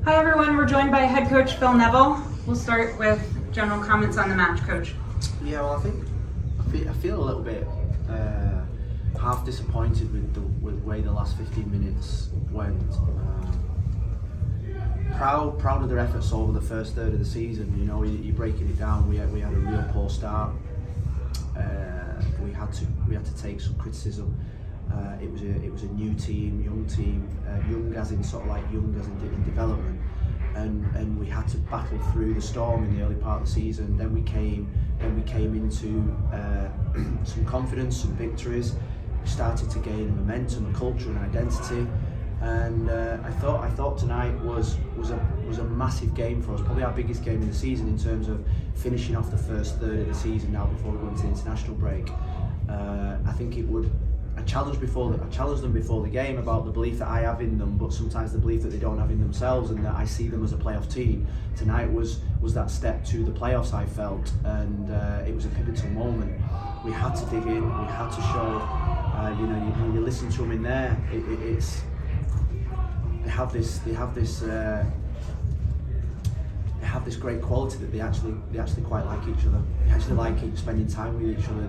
Hi everyone, we're joined by head coach Phil Neville. We'll start with general comments on the match, coach. Yeah, well, I feel a little bit half disappointed with the way the last 15 minutes went. Proud of their efforts over the first third of the season. You know, you're breaking it down. We had a real poor start. We had to take some criticism. It was a new team, young as in in development, and we had to battle through the storm in the early part of the season. Then we came into some confidence, some victories. We started to gain momentum, a culture, and identity. And I thought tonight was a massive game for us, probably our biggest game of the season in terms of finishing off the first third of the season now before we went to the international break. I think it would. I challenged them before the game about the belief that I have in them, but sometimes the belief that they don't have in themselves, and that I see them as a playoff team. Tonight was that step to the playoffs, I felt, and it was a pivotal moment. We had to dig in. We had to show. You listen to them in there. They have this great quality that they actually quite like each other. They actually like spending time with each other.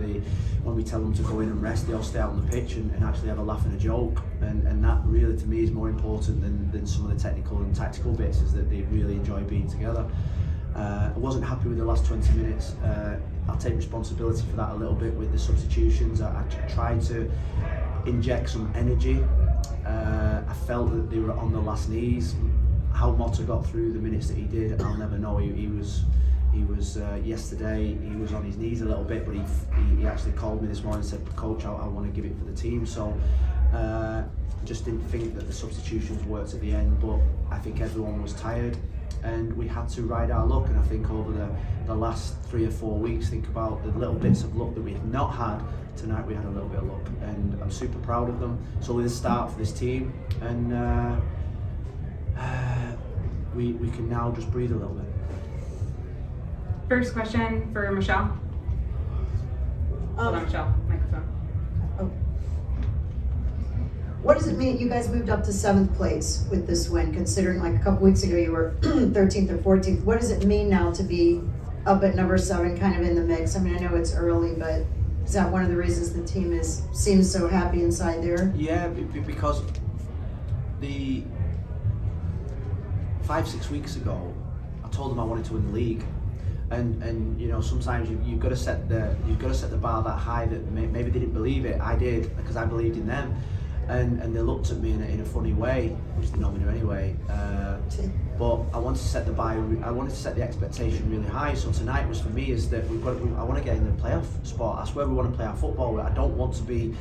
When we tell them to go in and rest, they all stay out on the pitch and actually have a laugh and a joke. And that really, to me, is more important than some of the technical and tactical bits, is that they really enjoy being together. I wasn't happy with the last 20 minutes. I'll take responsibility for that a little bit with the substitutions. I tried to inject some energy. I felt that they were on the last knees. How Motta got through the minutes that he did, I'll never know. He was yesterday. He was on his knees a little bit, but he actually called me this morning and said, "Coach, I want to give it for the team." So just didn't think that the substitutions worked at the end, but I think everyone was tired, and we had to ride our luck. And I think over the last 3 or 4 weeks, think about the little bits of luck that we've not had. Tonight we had a little bit of luck, and I'm super proud of them. So with a start for this team, and we can now just breathe a little bit. First question for Michelle. Hold on, Michelle, microphone. Oh. What does it mean you guys moved up to 7th place with this win, considering like a couple weeks ago you were 13th or 14th? What does it mean now to be up at number 7, kind of in the mix? I mean, I know it's early, but is that one of the reasons the team seems so happy inside there? Yeah, because the 5-6 weeks ago, I told them I wanted to win the league, and you know, sometimes you've got to set the bar that high that maybe they didn't believe it. I did, because I believed in them, and they looked at me in a funny way, which they normally do anyway. But I wanted to set the bar. I wanted to set the expectation really high. So tonight was for me is that I want to get in the playoff spot. That's where we want to play our football. I don't want to be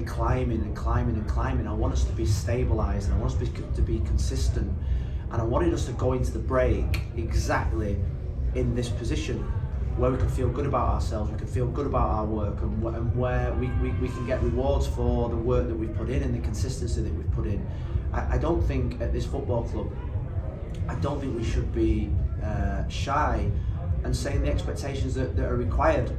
climbing and climbing and climbing. I want us to be stabilised, and I want us to be consistent. And I wanted us to go into the break exactly in this position where we can feel good about ourselves, we can feel good about our work, and where we can get rewards for the work that we've put in and the consistency that we've put in. I don't think at this football club, I don't think we should be shy and saying the expectations that are required,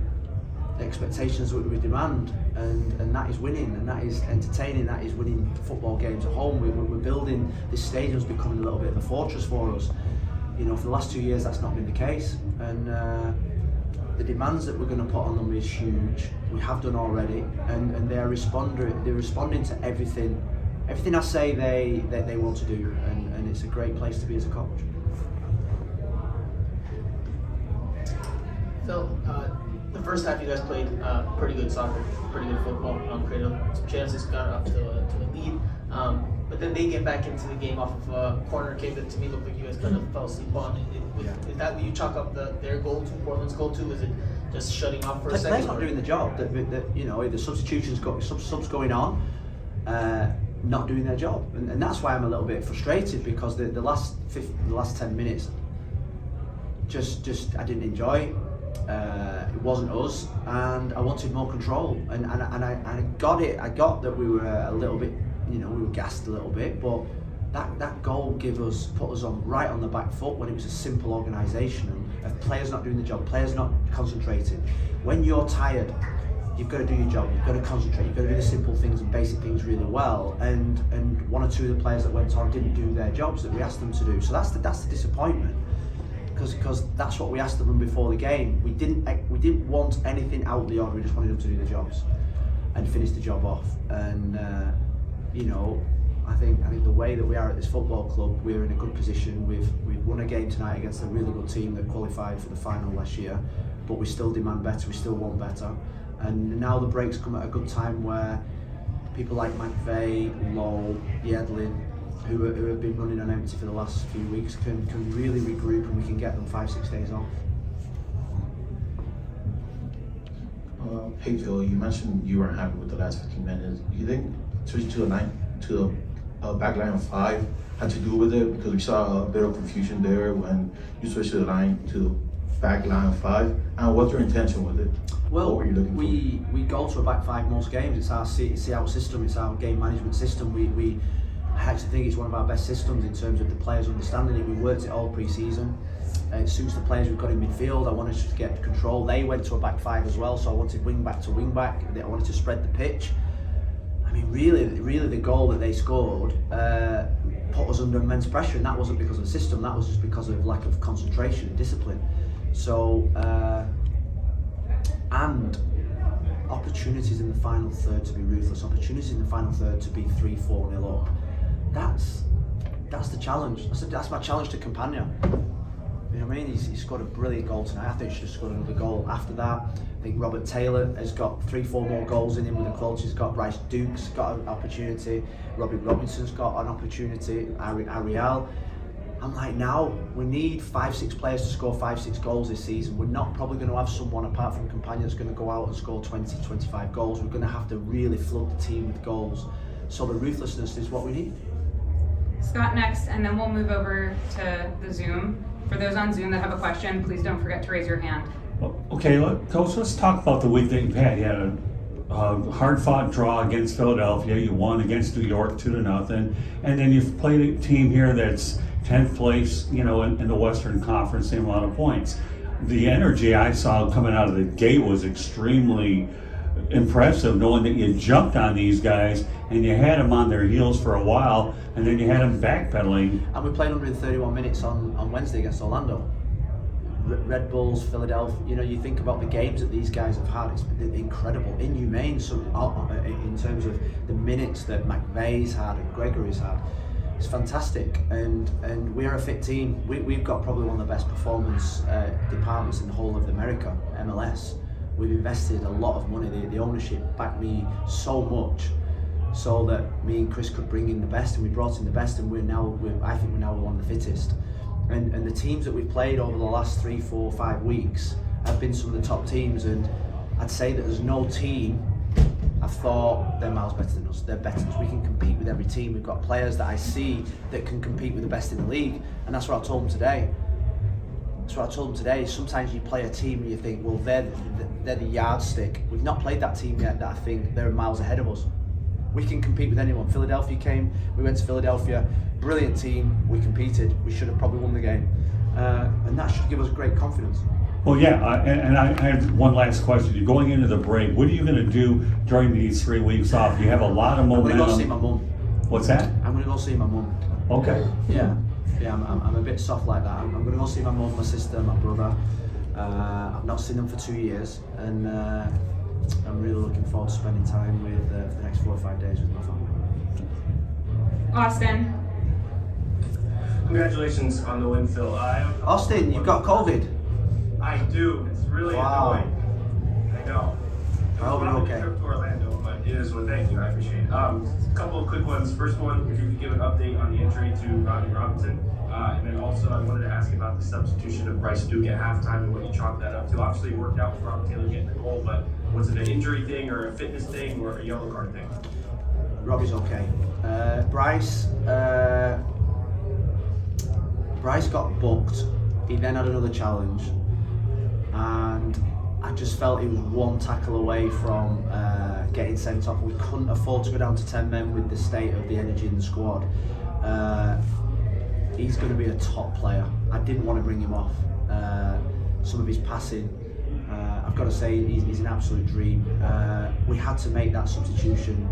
the expectations that we demand, and that is winning, and that is entertaining, that is winning football games at home. We're building, this stadium's becoming a little bit of a fortress for us. You know, for the last 2 years that's not been the case, and the demands that we're going to put on them is huge. We have done already, and they're responding to everything I say they want to do, and it's a great place to be as a coach. Phil, the first half you guys played pretty good soccer, pretty good football, created some chances, got up to the lead, but then they get back into the game off of a corner kick that to me looked like you guys kind of fell asleep on. Is that what you chalk up their goal to, Portland's goal to? Is it just shutting off for a second? They're not doing the job. You know, the substitutions subs going on, not doing their job, and that's why I'm a little bit frustrated, because the last 10 minutes just I didn't enjoy. It wasn't us, and I wanted more control, and I got it. I got that we were a little bit, you know, we were gassed a little bit, but that goal put us right on the back foot when it was a simple organisation of players not doing the job, players not concentrating. When you're tired, you've got to do your job, you've got to concentrate, you've got to do the simple things and basic things really well. And one or two of the players that went on didn't do their jobs that we asked them to do. So that's the disappointment, because that's what we asked of them before the game. We didn't want anything out of the order. We just wanted them to do their jobs and finish the job off. And you know, I think the way that we are at this football club, we're in a good position. We've won a game tonight against a really good team that qualified for the final last year, but we still demand better, we still want better. And now the breaks come at a good time where people like McVeigh, Lowe, Yedlin, who have been running on empty for the last few weeks, can really regroup, and we can get them 5-6 days off. Hey Phil, you mentioned you weren't happy with the last 15 minutes. Do you think switching to a back line of 5 had to do with it? Because we saw a bit of confusion there when you switched the line to back line of 5. And what's your intention with it? Well, what were you looking for? We go to a back 5 most games. It's our system. It's our game management system. I actually think it's one of our best systems in terms of the players understanding it. We worked it all pre-season. It suits the players we've got in midfield. I wanted to get control. They went to a back 5 as well, so I wanted wing back to wing back. I wanted to spread the pitch. I mean, really, the goal that they scored put us under immense pressure, and that wasn't because of the system. That was just because of lack of concentration and discipline. So, and opportunities in the final third to be ruthless. Opportunities in the final third to be 3-4-0 up. That's the challenge. That's my challenge to Campagna. You know what I mean? He scored a brilliant goal tonight. I think he should have scored another goal after that. I think Robert Taylor has got 3-4 more goals in him with the quality he's got. Bryce Duke's got an opportunity. Robbie Robinson's got an opportunity. Ariel. I'm like, now we need 5-6 players to score 5-6 goals this season. We're not probably going to have someone apart from Campagna that's going to go out and score 20-25 goals. We're going to have to really flood the team with goals. So the ruthlessness is what we need. Scott next, and then we'll move over to the Zoom. For those on Zoom that have a question, please don't forget to raise your hand. Okay, Coach, let's talk about the week that you've had. You had a hard-fought draw against Philadelphia. You won against New York 2-0, and then you've played a team here that's 10th place, you know, in the Western Conference, same amount of points. The energy I saw coming out of the gate was extremely impressive, knowing that you jumped on these guys and you had them on their heels for a while, and then you had them backpedaling. And we played 131 minutes on Wednesday against Orlando. Red Bulls, Philadelphia, you know, you think about the games that these guys have had, it's been incredible, inhumane in terms of the minutes that McVeigh's had and Gregory's had. It's fantastic, and we're a fit team. We've got probably one of the best performance departments in the whole of America, MLS. We've invested a lot of money. The ownership backed me so much, so that me and Chris could bring in the best, and we brought in the best, and I think we're now one of the fittest. And the teams that we've played over the last 3, 4, 5 weeks have been some of the top teams, and I'd say that there's no team I've thought they're miles better than us. They're better than us. We can compete with every team. We've got players that I see that can compete with the best in the league, and that's what I told them today. Sometimes you play a team and you think, well, they're the yardstick. We've not played that team yet that I think they're miles ahead of us. We can compete with anyone. Philadelphia came, we went to Philadelphia, brilliant team, we competed, we should have probably won the game. And that should give us great confidence. Well, yeah, and I had one last question. You're going into the break. What are you going to do during these 3 weeks off? You have a lot of momentum. I'm going to go see my mum. What's that? I'm going to go see my mum. Okay. Yeah, I'm a bit soft like that. I'm going to go see my mum, my sister, my brother. I've not seen them for 2 years, and I'm really looking forward to spending time with for the next 4 or 5 days with my family. Austin. Congratulations on the win, Phil. Austin, you've got COVID. I do. It's really annoying. I know. I hope you're okay. Trip to Orlando, but it is one. Thank you. I appreciate it. A couple of quick ones. First one, if you could give an update on the injury to Robbie Robinson, and then also I wanted to ask about the substitution of Bryce Duke at halftime and what you chalked that up to. Obviously, it worked out with Robert Taylor getting the goal, but was it an injury thing or a fitness thing or a yellow card thing? Robbie's okay. Bryce got booked. He then had another challenge, and I just felt he was one tackle away from getting sent off. We couldn't afford to go down to 10 men with the state of the energy in the squad. He's going to be a top player. I didn't want to bring him off. Some of his passing I've got to say he's an absolute dream. We had to make that substitution.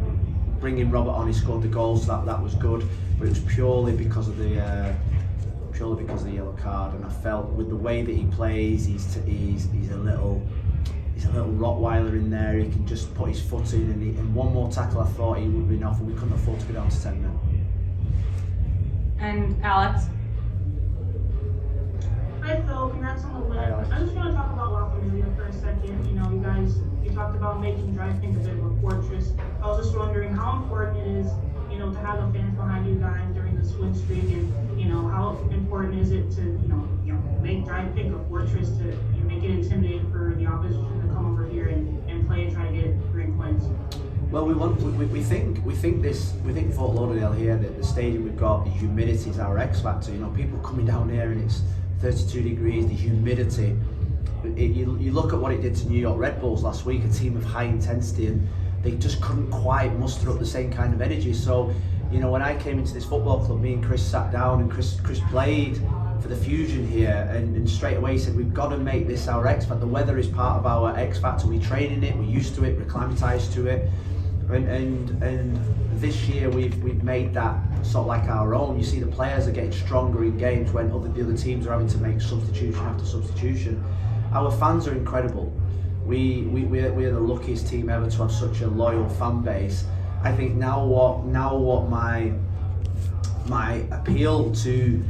Bringing Robert on, he scored the goals, so that was good, but it was purely because of the yellow card. And I felt with the way that he plays, he's a little Rottweiler in there. He can just put his foot in, and one more tackle I thought he would be enough, and we couldn't afford to go down to 10 men. And Alex? Hi Phil, congrats on the win. Hi, Alex. I just want to talk about La Familia for a second. You know, you talked about making Drive Pink a bit of a fortress. I was just wondering how important it is, to have the fans behind you guys during this win streak, and how important is it to make Drive Pink a fortress, to make it intimidating for the opposition to come over here and play and try to get great points. Well, we think Fort Lauderdale here, that the stadium we've got, the humidity is our X factor. People coming down here and it's 32 degrees, the humidity. You look at what it did to New York Red Bulls last week, a team of high intensity, and they just couldn't quite muster up the same kind of energy. So, when I came into this football club, me and Chris sat down, and Chris played for the Fusion here, and straight away he said, we've got to make this our X factor. The weather is part of our X factor. We train in it, we're used to it, we're acclimatized to it. And this year we've made that sort of like our own. You see the players are getting stronger in games when the other teams are having to make substitution after substitution. Our fans are incredible. We're the luckiest team ever to have such a loyal fan base. I think now what my appeal to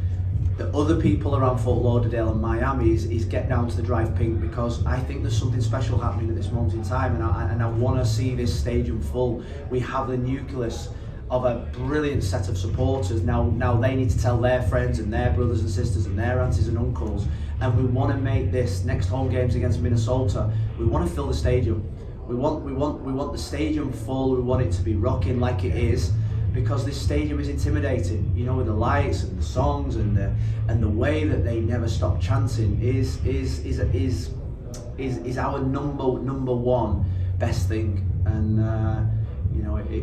the other people around Fort Lauderdale and Miami is get down to the Drive Pink, because I think there's something special happening at this moment in time, and I want to see this stadium full. We have the nucleus of a brilliant set of supporters. Now they need to tell their friends and their brothers and sisters and their aunties and uncles, and we want to make this next home games against Minnesota. We want to fill the stadium. We want the stadium full. We want it to be rocking like it is, because this stadium is intimidating, with the lights and the songs and the way that they never stop chanting is our number one best thing, and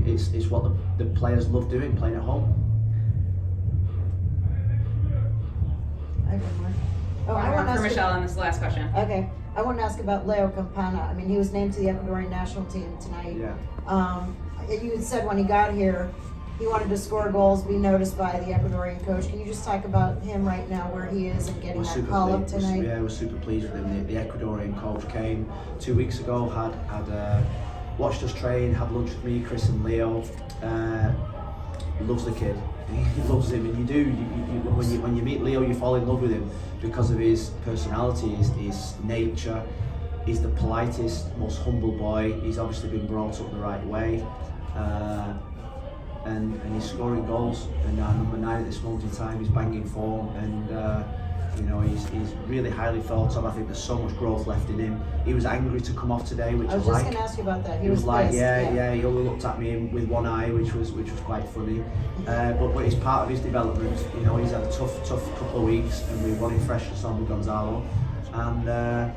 it's what the players love doing, playing at home. I have one more. I want for Michelle on this last question. Okay, I want to ask about Leo Campana. I mean, he was named to the Ecuadorian national team tonight. Yeah. You had said when he got here, he wanted to score goals, be noticed by the Ecuadorian coach. Can you just talk about him right now, where he is, and getting that call up tonight? We're super pleased with him. The Ecuadorian coach came 2 weeks ago, had watched us train, had lunch with me, Chris and Leo. Loves the kid. He loves him, and when you meet Leo, you fall in love with him because of his personality, his nature. He's the politest, most humble boy. He's obviously been brought up the right way. And he's scoring goals, and number 9 at this moment in time, he's banging form, and he's really highly thought of. I think there's so much growth left in him. He was angry to come off today, which I was just going to ask you about that. He was like, pissed, yeah. He only looked at me with one eye, which was quite funny. But it's part of his development. He's had a tough couple of weeks, and we wanted freshness on with Gonzalo, and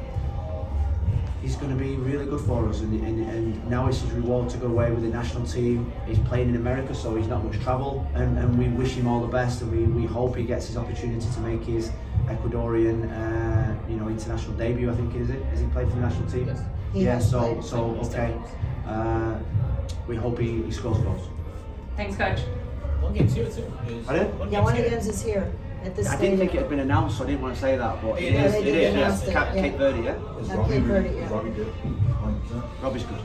he's going to be really good for us. And now it's his reward to go away with the national team. He's playing in America, so he's not much travel, and we wish him all the best, and we hope he gets his opportunity to make his Ecuadorian international debut. I think is it? Has he played for the national team? Yes. Okay. We hope he scores goals. Thanks, Coach. One game's here too. One of the games is here at this I stadium. didn't think it had been announced, so I didn't want to say that, but It is. They did announce it, Cape Verde, yeah? Cape Verde, yeah. Robbie good? 100%? Robbie's good.